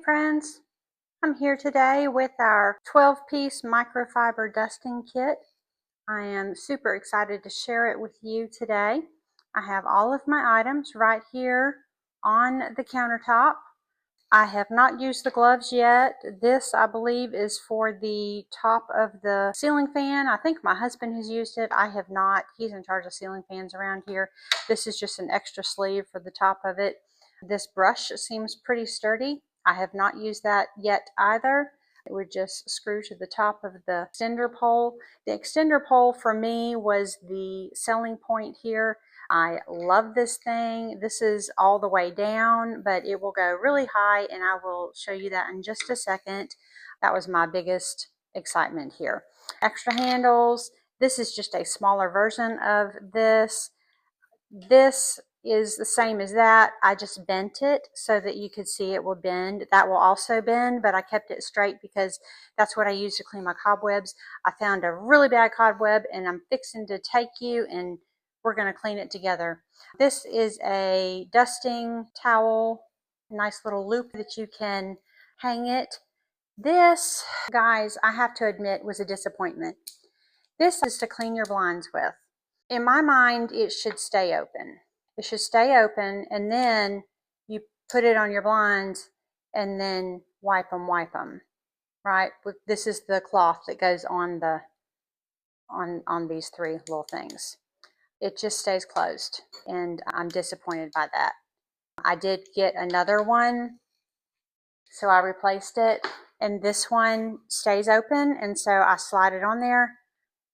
friends, I'm here today with our 12-piece microfiber dusting kit. I am super excited to share it with you today. I have all of my items right here on the countertop. I have not used the gloves yet. This, I believe, is for the top of the ceiling fan. I think my husband has used it. I have not. He's in charge of ceiling fans around here. This is just an extra sleeve for the top of it. This brush seems pretty sturdy. I have not used that yet either. It would just screw to the top of the extender pole. The extender pole for me was the selling point here. I love this thing. This is all the way down, but it will go really high, and I will show you that in just a second. That was my biggest excitement here. Extra handles. This is just a smaller version of this. This is the same as that. I just bent it so that you could see it will bend. That will also bend, but I kept it straight because that's what I use to clean my cobwebs. I found a really bad cobweb, and I'm fixing to take you and we're going to clean it together. This is a dusting towel, nice little loop that you can hang it. This, guys, I have to admit, was a disappointment. This is to clean your blinds with. In my mind, it should stay open. It should stay open, and then you put it on your blinds and then wipe them, right? This is the cloth that goes on the on these three little things. It just stays closed, and I'm disappointed by that. I did get another one, so I replaced it, and this one stays open, and so I slide it on there,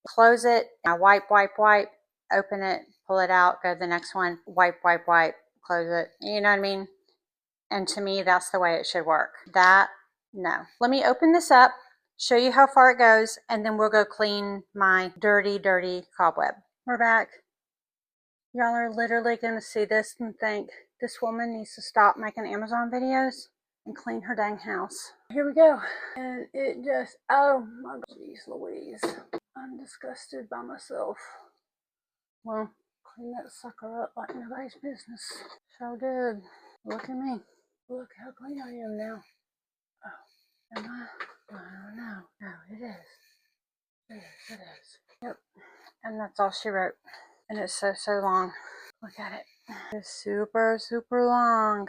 close it, I wipe, open it, pull it out, go to the next one, wipe, close it. You know what I mean? And to me, that's the way it should work. That, no. Let me open this up, show you how far it goes, and then we'll go clean my dirty cobweb. We're back. Y'all are literally going to see this and think, this woman needs to stop making Amazon videos and clean her dang house. Here we go. And it just, oh my geez Louise. I'm disgusted by myself. Well, clean that sucker up like nobody's business. So did. Look at me. Look how clean I am now. Oh, am I? I don't know. No, it is. It is. Yep. And that's all she wrote. And it's so long. Look at it. It's super long.